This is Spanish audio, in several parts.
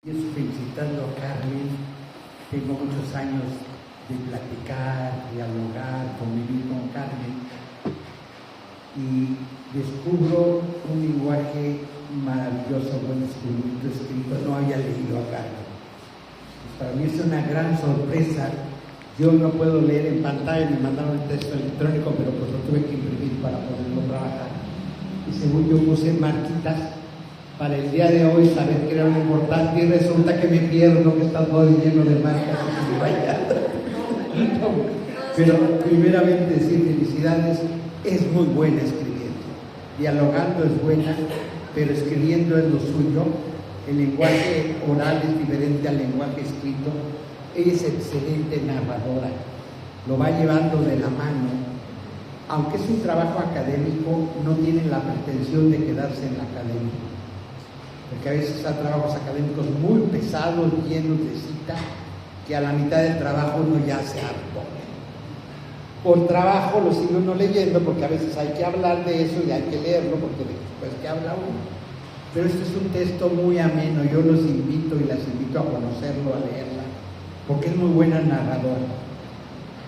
Y eso felicitando a Carmen. Tengo muchos años de platicar, dialogar, convivir con Carmen y descubro un lenguaje maravilloso, buen descubrimiento escrito. No había leído a Carmen. Pues para mí es una gran sorpresa. Yo no puedo leer en pantalla, me mandaron el texto electrónico, pero pues lo tuve que imprimir para poderlo trabajar. Y según yo puse marquitas para el día de hoy saber que era lo importante, y resulta que me pierdo, que está todo lleno de marcas y vaya. Pero primeramente decir felicidades, es muy buena escribiendo, dialogando es buena, pero escribiendo es lo suyo. El lenguaje oral es diferente al lenguaje escrito. Ella es excelente narradora, lo va llevando de la mano. Aunque es un trabajo académico, no tiene la pretensión de quedarse en la academia, porque a veces hay trabajos académicos muy pesados, llenos de cita, que a la mitad del trabajo uno ya se hartó. Por trabajo lo sigue uno leyendo, porque a veces hay que hablar de eso y hay que leerlo, porque después que habla uno. Pero este es un texto muy ameno, yo los invito y las invito a conocerlo, a leerla, porque es muy buena narradora.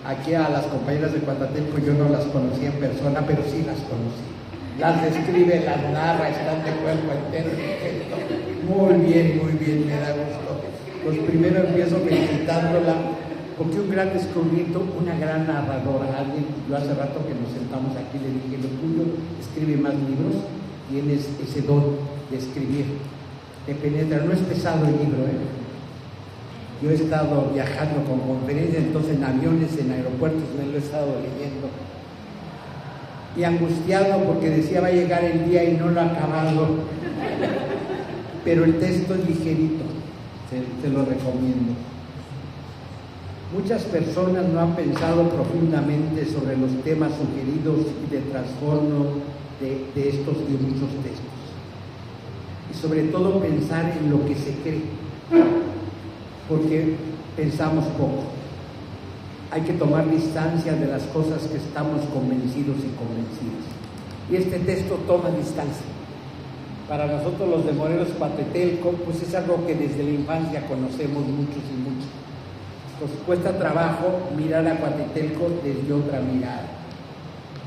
Aquí a las compañeras de Cuatatempo yo no las conocía en persona, pero sí las conocí. Las describe, las narra, están de cuerpo entero. Muy bien, me da gusto. Pues primero empiezo felicitándola, porque un gran descubrimiento, una gran narradora. Alguien, yo hace rato que nos sentamos aquí le dije, lo tuyo, escribe más libros, tienes ese don de escribir, te penetra, no es pesado el libro, Yo he estado viajando con conferencias, entonces en aviones, en aeropuertos, me lo he estado leyendo. Y angustiado porque decía va a llegar el día y no lo ha acabado. Pero el texto es ligerito, se lo recomiendo. Muchas personas no han pensado profundamente sobre los temas sugeridos y de trastorno de estos y muchos textos. Y sobre todo pensar en lo que se cree, porque pensamos poco. Hay que tomar distancia de las cosas que estamos convencidos y convencidas. Y este texto toma distancia. Para nosotros los de Morelos Cuatetelco, pues es algo que desde la infancia conocemos muchos y muchos. Nos cuesta trabajo mirar a Cuatetelco desde otra mirada.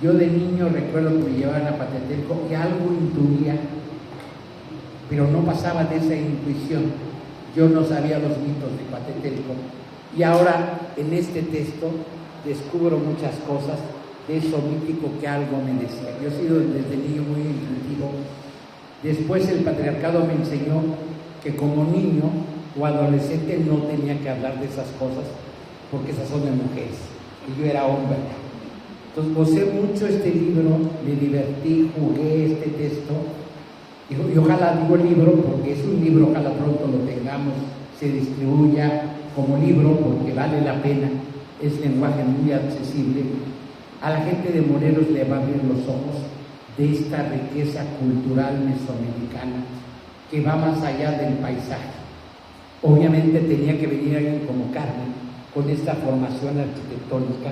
Yo de niño recuerdo que me llevaban a Cuatetelco y algo intuía, pero no pasaba de esa intuición. Yo no sabía los mitos de Cuatetelco. Y ahora, en este texto, descubro muchas cosas de eso mítico que algo me decía. Yo he sido desde niño muy intuitivo. Después el patriarcado me enseñó que como niño o adolescente no tenía que hablar de esas cosas, porque esas son de mujeres, y yo era hombre. Entonces gocé mucho este libro, me divertí, jugué este texto, y ojalá digo libro, porque es un libro, ojalá pronto lo tengamos, se distribuya como libro, porque vale la pena, es lenguaje muy accesible. A la gente de Morelos le va a abrir los ojos de esta riqueza cultural mesoamericana que va más allá del paisaje. Obviamente tenía que venir alguien como Carmen, con esta formación arquitectónica,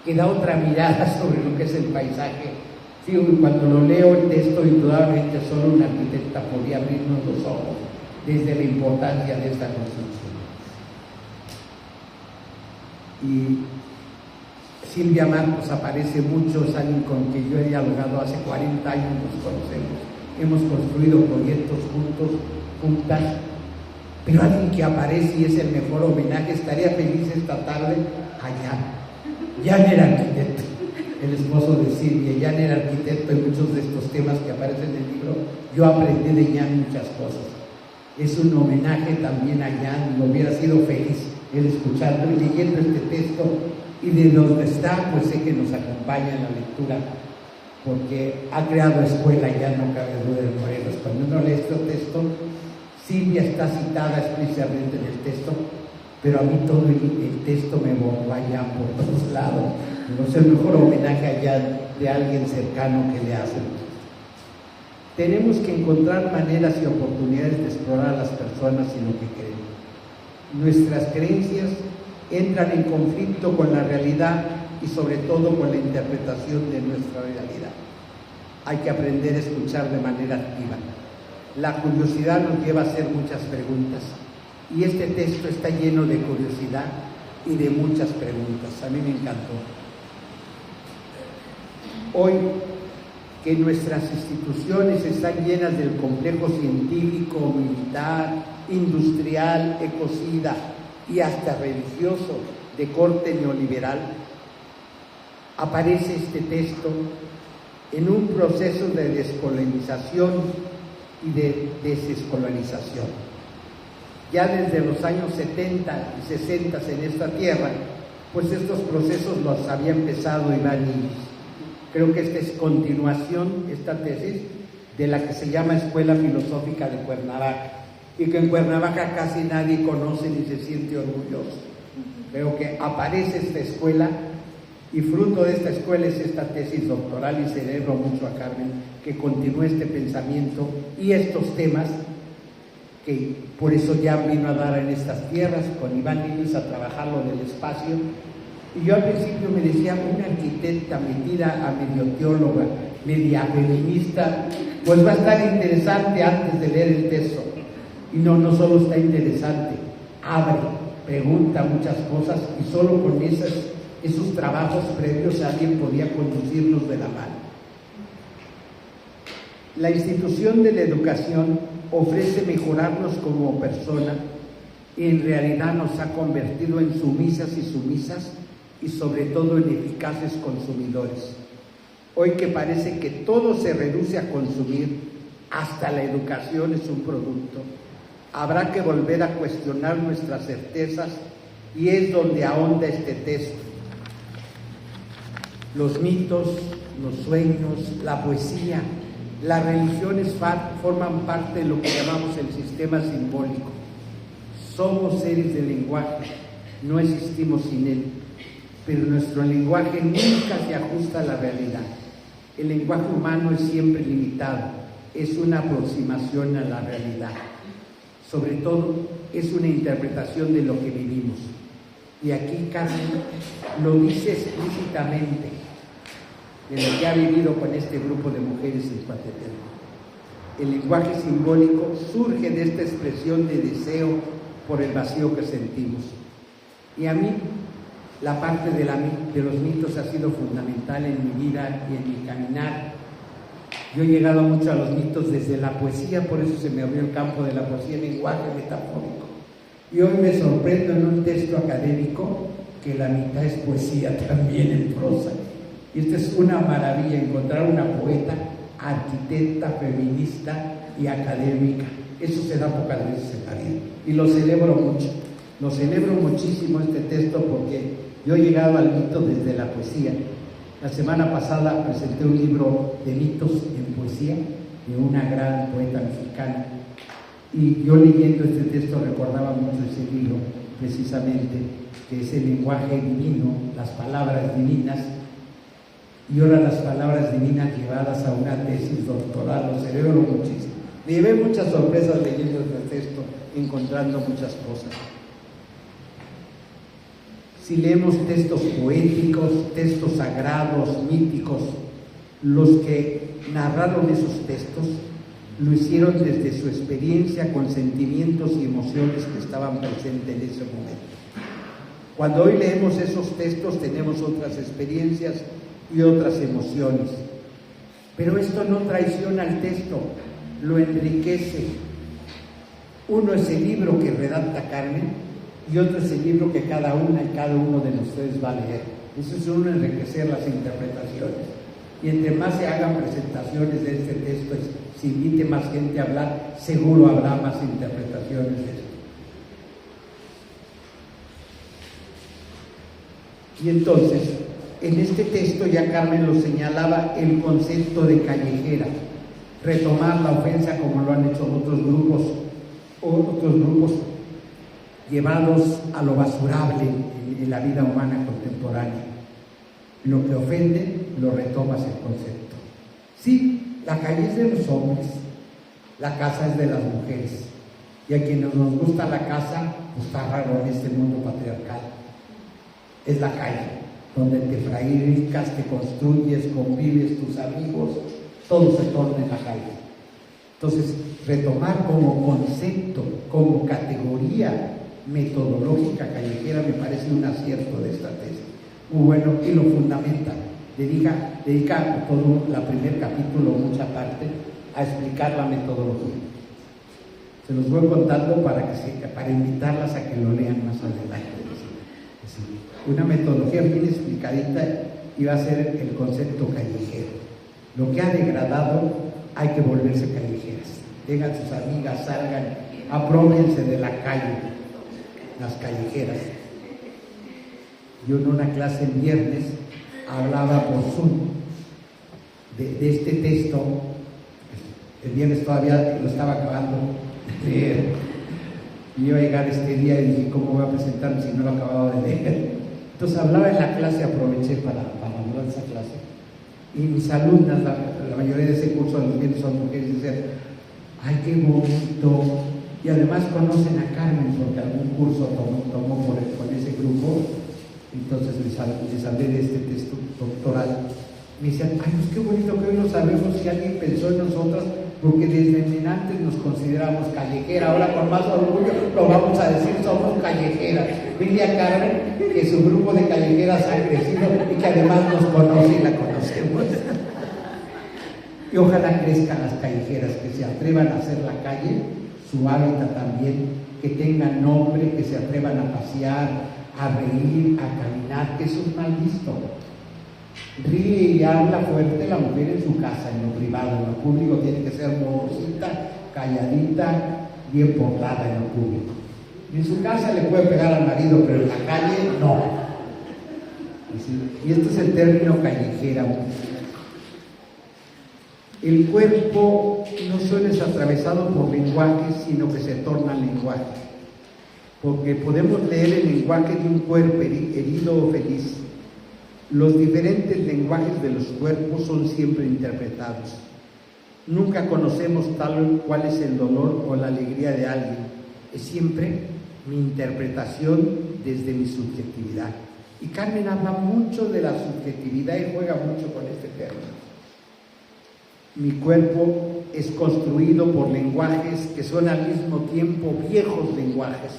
que da otra mirada sobre lo que es el paisaje. Sí, cuando lo leo el texto, indudablemente solo una arquitecta podía abrirnos los ojos desde la importancia de esta construcción. Y Silvia Marcos aparece mucho, es alguien con quien yo he dialogado hace 40 años, nos conocemos, hemos construido proyectos juntas, pero alguien que aparece y es el mejor homenaje. Estaría feliz esta tarde a Jan. Jan era arquitecto, el esposo de Silvia. Jan era arquitecto y muchos de estos temas que aparecen en el libro, yo aprendí de Jan muchas cosas. Es un homenaje también a Jan, me hubiera sido feliz el escuchando y leyendo este texto, y de donde está, pues sé que nos acompaña en la lectura, porque ha creado escuela, ya no cabe duda en Morelos. Cuando uno lee este texto, Silvia está citada explícitamente en el texto, pero a mí todo el texto me bomba ya por todos lados. No es el mejor homenaje allá de alguien cercano que le hacen. Tenemos que encontrar maneras y oportunidades de explorar a las personas y lo que creen. Nuestras creencias entran en conflicto con la realidad y sobre todo con la interpretación de nuestra realidad. Hay que aprender a escuchar de manera activa. La curiosidad nos lleva a hacer muchas preguntas y este texto está lleno de curiosidad y de muchas preguntas. A mí me encantó. Hoy que nuestras instituciones están llenas del complejo científico, militar, industrial, ecocida y hasta religioso de corte neoliberal, aparece este texto en un proceso de descolonización y de desescolonización. Ya desde los años 70 y 60 en esta tierra, pues estos procesos los había empezado Iván Illich. Creo que esta es continuación, esta tesis, de la que se llama Escuela Filosófica de Cuernavaca, y que en Cuernavaca casi nadie conoce ni se siente orgulloso. Creo que aparece esta escuela y fruto de esta escuela es esta tesis doctoral y celebro mucho a Carmen que continúe este pensamiento y estos temas que por eso ya vino a dar en estas tierras con Iván Illich a trabajar lo del espacio. Y yo al principio me decía, una arquitecta metida a medio teóloga, media feminista, pues va a estar interesante antes de leer el texto. Y no solo está interesante, abre, pregunta muchas cosas y solo con esos trabajos previos alguien podía conducirnos de la mano. La institución de la educación ofrece mejorarnos como persona y en realidad nos ha convertido en sumisas y sobre todo en eficaces consumidores. Hoy que parece que todo se reduce a consumir, hasta la educación es un producto, habrá que volver a cuestionar nuestras certezas y es donde ahonda este texto. Los mitos, los sueños, la poesía, las religiones forman parte de lo que llamamos el sistema simbólico. Somos seres de lenguaje, no existimos sin él, pero nuestro lenguaje nunca se ajusta a la realidad. El lenguaje humano es siempre limitado, es una aproximación a la realidad. Sobre todo, es una interpretación de lo que vivimos. Y aquí Carmen lo dice explícitamente, de lo que ha vivido con este grupo de mujeres en Coatepeque. El lenguaje simbólico surge de esta expresión de deseo por el vacío que sentimos. Y a mí, la parte de los mitos ha sido fundamental en mi vida y en mi caminar. Yo he llegado mucho a los mitos desde la poesía, por eso se me abrió el campo de la poesía, lenguaje metafórico. Y hoy me sorprendo en un texto académico que la mitad es poesía también en prosa. Y esta es una maravilla, encontrar una poeta, arquitecta, feminista y académica. Eso se da pocas veces en la vida. Y lo celebro mucho. Lo celebro muchísimo este texto porque yo he llegado al mito desde la poesía. La semana pasada presenté un libro de mitos en poesía de una gran poeta mexicana. Y yo leyendo este texto recordaba mucho ese libro, precisamente, que es el lenguaje divino, las palabras divinas. Y ahora las palabras divinas llevadas a una tesis doctoral, lo celebro muchísimo. Me llevé muchas sorpresas leyendo este texto, encontrando muchas cosas. Si leemos textos poéticos, textos sagrados, míticos, los que narraron esos textos lo hicieron desde su experiencia con sentimientos y emociones que estaban presentes en ese momento. Cuando hoy leemos esos textos tenemos otras experiencias y otras emociones. Pero esto no traiciona al texto, lo enriquece. Uno es el libro que redacta Carmen y otro es el libro que cada una y cada uno de ustedes va a leer. Eso es uno, enriquecer las interpretaciones. Y entre más se hagan presentaciones de este texto, si invite más gente a hablar, seguro habrá más interpretaciones de esto. Y entonces, en este texto ya Carmen lo señalaba, el concepto de callejera, retomar la ofensa como lo han hecho otros grupos llevados a lo basurable en la vida humana contemporánea. Lo que ofende, lo retomas el concepto. Sí, la calle es de los hombres, la casa es de las mujeres. Y a quienes nos gusta la casa, pues está raro en este mundo patriarcal. Es la calle, donde te fabricas, te construyes, convives, tus amigos, todo se torna en la calle. Entonces, retomar como concepto, como categoría metodológica callejera, me parece un acierto de esta tesis. Muy bueno, y lo fundamenta. Dedica todo el primer capítulo, mucha parte, a explicar la metodología. Se los voy contando para invitarlas a que lo lean más adelante. Una metodología bien explicadita iba a ser el concepto callejero. Lo que ha degradado, hay que volverse callejeras. Tengan sus amigas, salgan, aprópiense de la calle, las callejeras. Yo en una clase el viernes hablaba por Zoom de este texto. El viernes todavía lo estaba acabando de leer. Y iba a llegar este día y dije, ¿cómo voy a presentarme si no lo acababa de leer? Entonces hablaba en la clase, aproveché para hablar de esa clase. Y mis alumnas, la mayoría de ese curso de los viernes son mujeres, y decían, ¡ay, qué bonito! Y además conocen a Carmen, porque algún curso tomó con ese grupo. Entonces les hablé de este texto doctoral. Me decían, ¡ay, pues qué bonito que hoy no sabemos si alguien pensó en nosotras! Porque desde antes nos consideramos callejera, ahora con más orgullo lo vamos a decir, somos callejeras. Dile a Carmen que su grupo de callejeras ha crecido y que además nos conoce y la conocemos. Y ojalá crezcan las callejeras, que se atrevan a hacer la calle su hábitat también, que tengan nombre, que se atrevan a pasear, a reír, a caminar, que eso es mal visto. Ríe y habla fuerte la mujer en su casa, en lo privado. En lo público tiene que ser modosita, calladita, bien portada en lo público. En su casa le puede pegar al marido, pero en la calle no. Y este es el término callejera. El cuerpo no solo es atravesado por lenguajes, sino que se torna lenguaje. Porque podemos leer el lenguaje de un cuerpo herido o feliz. Los diferentes lenguajes de los cuerpos son siempre interpretados. Nunca conocemos tal cual es el dolor o la alegría de alguien. Es siempre mi interpretación desde mi subjetividad. Y Carmen habla mucho de la subjetividad y juega mucho con este término. Mi cuerpo es construido por lenguajes que son al mismo tiempo viejos lenguajes.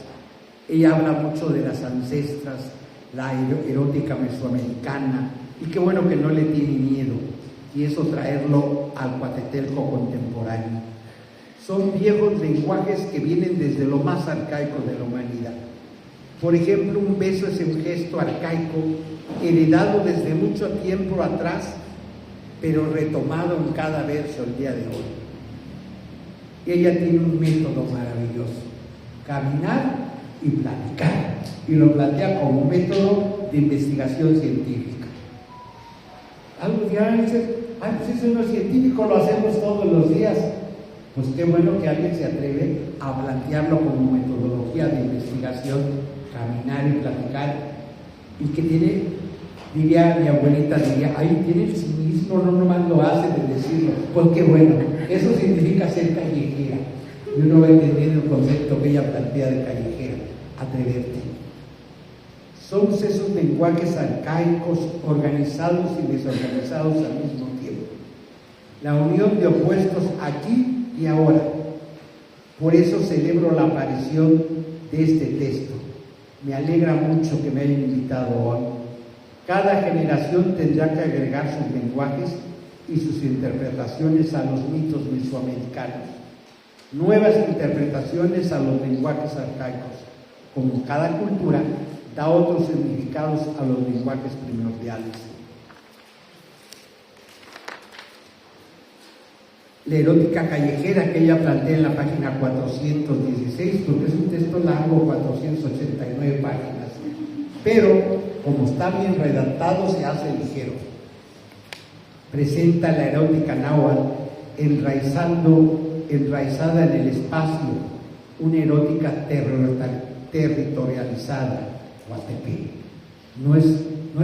Ella habla mucho de las ancestras, la erótica mesoamericana, y qué bueno que no le tiene miedo, y eso traerlo al Cuatetelco contemporáneo. Son viejos lenguajes que vienen desde lo más arcaico de la humanidad. Por ejemplo, un beso es un gesto arcaico, heredado desde mucho tiempo atrás, pero retomado en cada verso el día de hoy. Ella tiene un método maravilloso: caminar y platicar, y lo plantea como método de investigación científica. Algo dirán, ay, pues eso no es científico, lo hacemos todos los días. Pues qué bueno que alguien se atreve a plantearlo como metodología de investigación, caminar y platicar, y que tiene, diría mi abuelita, ay, tiene el cinismo, no nomás lo hace de decirlo. Pues qué bueno, eso significa ser callejera, y uno va entendiendo el concepto que ella plantea de callejera. Atreverte. Son esos lenguajes arcaicos, organizados y desorganizados al mismo tiempo. La unión de opuestos aquí y ahora. Por eso celebro la aparición de este texto. Me alegra mucho que me hayan invitado hoy. Cada generación tendrá que agregar sus lenguajes y sus interpretaciones a los mitos mesoamericanos. Nuevas interpretaciones a los lenguajes arcaicos. Como cada cultura da otros significados a los lenguajes primordiales. La erótica callejera que ella plantea en la página 416, porque es un texto largo, 489 páginas, pero como está bien redactado se hace ligero. Presenta la erótica náhuatl enraizada en el espacio, una erótica territorializada, Guatepec. No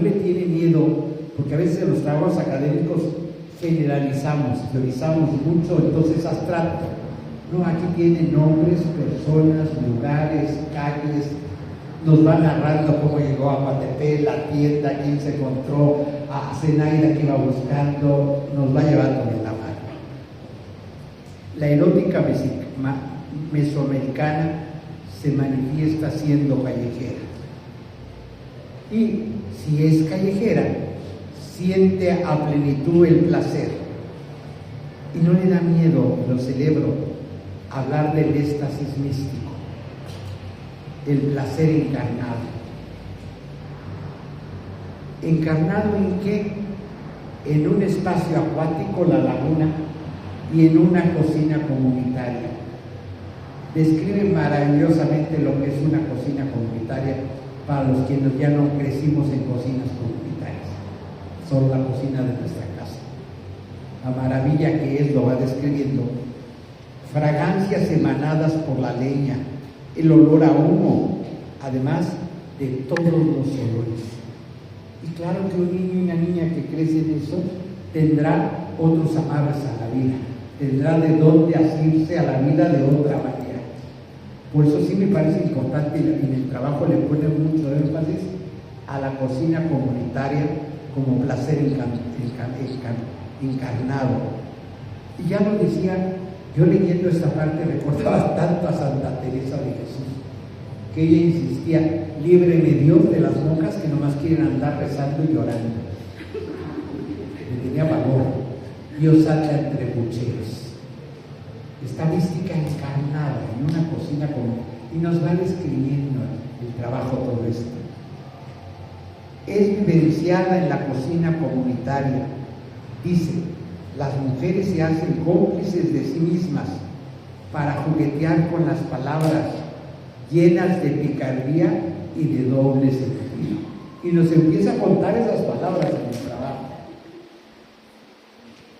le tiene miedo, porque a veces en los trabajos académicos generalizamos, teorizamos mucho, entonces es abstracto. No, aquí tiene nombres, personas, lugares, calles, nos va narrando cómo llegó a Guatepec, la tienda, quién se encontró, a Zenaida que iba buscando, nos va llevando de la mano. La erótica mesoamericana se manifiesta siendo callejera. Y si es callejera, siente a plenitud el placer. Y no le da miedo, lo celebro, hablar del éxtasis místico, el placer encarnado. ¿Encarnado en qué? En un espacio acuático, la laguna, y en una cocina comunitaria. Describe maravillosamente lo que es una cocina comunitaria para los que ya no crecimos en cocinas comunitarias, solo la cocina de nuestra casa. La maravilla que es lo va describiendo. Fragancias emanadas por la leña, el olor a humo, además de todos los olores. Y claro que un niño y una niña que crece en eso tendrá otros amarres a la vida, tendrá de dónde asirse a la vida de otra manera. Por eso sí me parece importante, y en el trabajo le pone mucho énfasis a la cocina comunitaria como placer encarnado. Y ya lo decía, yo leyendo esta parte recordaba tanto a Santa Teresa de Jesús, que ella insistía: líbreme Dios de las monjas que nomás quieren andar rezando y llorando. Le tenía valor. Dios anda entre pucheros. Esta mística encarnada en una cocina común, y nos va describiendo el trabajo todo esto. Es vivenciada en la cocina comunitaria. Dice: las mujeres se hacen cómplices de sí mismas para juguetear con las palabras llenas de picardía y de doble sentido. Y nos empieza a contar esas palabras en el trabajo.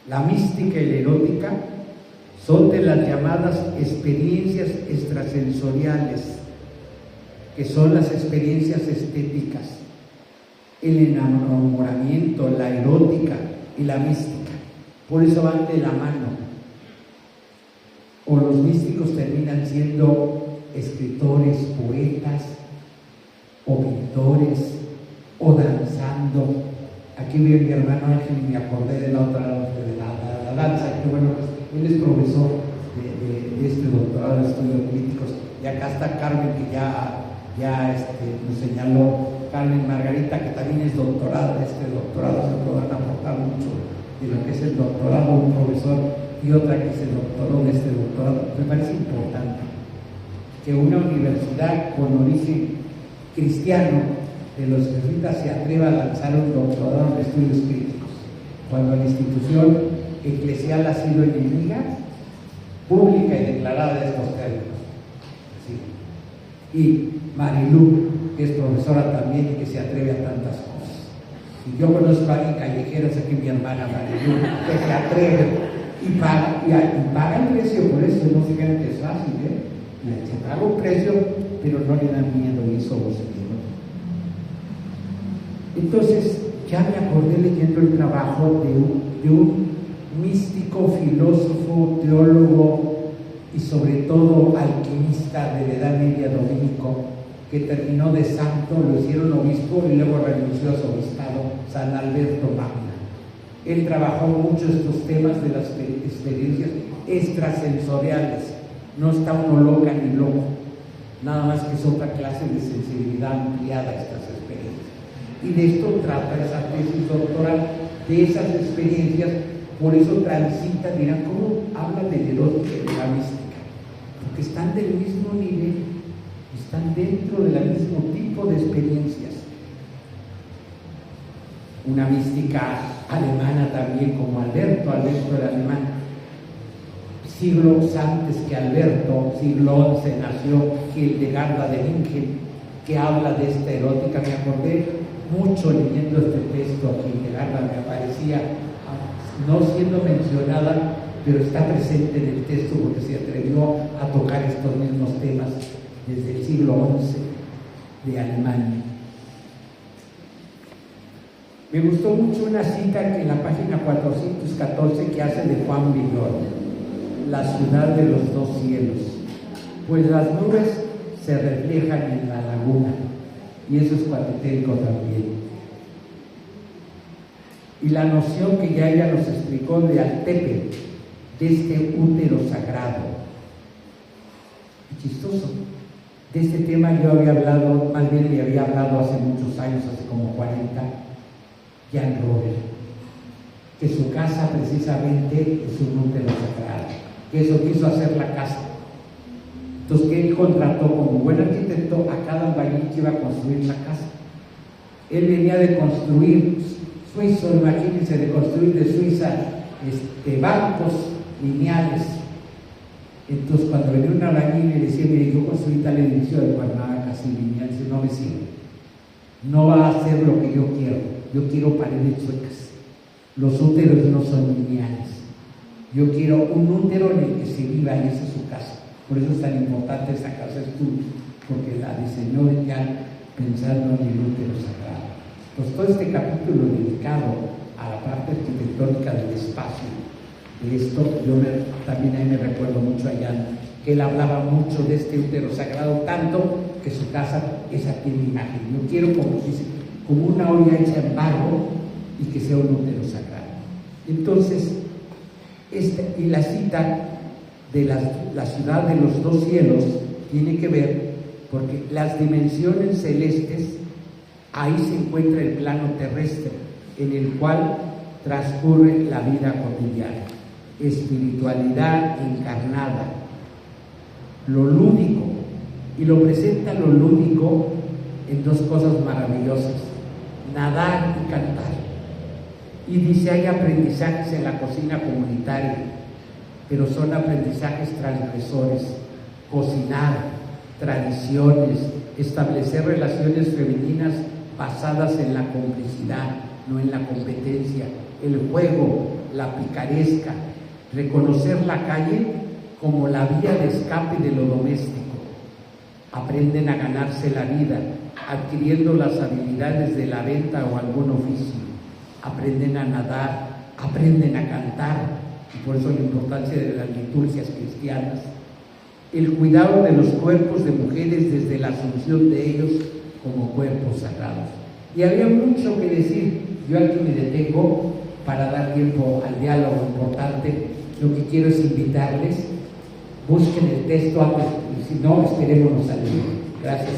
La mística y la erótica son de las llamadas experiencias extrasensoriales, que son las experiencias estéticas. El enamoramiento, la erótica y la mística, por eso van de la mano. O los místicos terminan siendo escritores, poetas, o pintores, o danzando. Aquí veo a mi hermano Ángel y me acordé de la otra, de la danza, que bueno, pues él es profesor de este doctorado de estudios políticos, y acá está Carmen, que ya nos señaló, Carmen Margarita, que también es doctorada de este doctorado. Se pueden aportar mucho de lo que es el doctorado, un profesor, y otra que se doctoró de este doctorado. Me parece importante que una universidad con origen cristiano de los jesuitas se atreva a lanzar un doctorado en estudios críticos, cuando la institución eclesial ha sido enemiga pública y declarada de estos términos. Sí. Y Marilú, que es profesora también y que se atreve a tantas cosas. Y yo conozco a alguien callejero, sé que mi hermana Marilú, que se atreve y paga el precio por eso. No se crean que es fácil, se paga un precio, pero no le dan miedo, y eso lo se. Entonces, ya me acordé leyendo el trabajo de un místico, filósofo, teólogo y sobre todo alquimista de la Edad Media, dominico, que terminó de santo, lo hicieron obispo y luego renunció a su obispado, San Alberto Magna. Él trabajó mucho estos temas de las experiencias extrasensoriales. No está uno loca ni loco, nada más que es otra clase de sensibilidad ampliada a estas experiencias. Y de esto trata esa tesis doctoral, de esas experiencias. Por eso transitan, dirán, ¿cómo hablan del erótico y de la mística? Porque están del mismo nivel, están dentro del mismo tipo de experiencias. Una mística alemana también, como Alberto el alemán. Siglos antes que Alberto, siglo XI, nació Hildegarda de Bingen, que habla de esta erótica. Me acordé mucho leyendo este texto a Hildegarda, me aparecía, no siendo mencionada, pero está presente en el texto porque se atrevió a tocar estos mismos temas desde el siglo XI de Alemania. Me gustó mucho una cita que en la página 414 que hace de Juan Villoro: la ciudad de los dos cielos, pues las nubes se reflejan en la laguna, y eso es cuatetelco también. Y la noción que ya ella nos explicó de Altepe, de este útero sagrado. Y chistoso, de este tema yo había hablado, más bien le había hablado hace muchos años, hace como 40, Jan Robert, que su casa precisamente es un útero sagrado, que eso quiso hacer la casa. Entonces, que él contrató como buen arquitecto a cada albañil que iba a construir la casa. Él venía de construir suizo, imagínense, de construir de Suiza bancos lineales. Entonces, cuando venía un albañil y le decía, mire, yo construí tal edificio de Cuernavaca así lineal, dice, no me sirve, no va a hacer lo que yo quiero paredes chuecas, los úteros no son lineales, yo quiero un útero en el que se viva, y esa es su casa. Por eso es tan importante esa casa estudio, porque la diseñó ya pensando en el útero sagrado. Pues todo este capítulo dedicado a la parte arquitectónica del espacio, de esto, también ahí me recuerdo mucho a Jan, que él hablaba mucho de este útero sagrado, tanto que su casa es aquí en imagen. Yo quiero, como dice, como una olla hecha en barro y que sea un útero sagrado. Entonces, y la cita de la ciudad de los dos cielos tiene que ver porque las dimensiones celestes, ahí se encuentra el plano terrestre en el cual transcurre la vida cotidiana, espiritualidad encarnada, lo lúdico, y lo presenta lo lúdico en dos cosas maravillosas: nadar y cantar. Y dice, hay aprendizajes en la cocina comunitaria, pero son aprendizajes transgresores: cocinar, tradiciones, establecer relaciones femeninas basadas en la complicidad, no en la competencia, el juego, la picaresca, reconocer la calle como la vía de escape de lo doméstico. Aprenden a ganarse la vida, adquiriendo las habilidades de la venta o algún oficio. Aprenden a nadar, aprenden a cantar, y por eso la importancia de las liturgias cristianas. El cuidado de los cuerpos de mujeres desde la asunción de ellos como cuerpos sagrados. Y había mucho que decir. Yo aquí me detengo para dar tiempo al diálogo importante. Lo que quiero es invitarles, busquen el texto antes, y si no, esperémonos al libro. Gracias.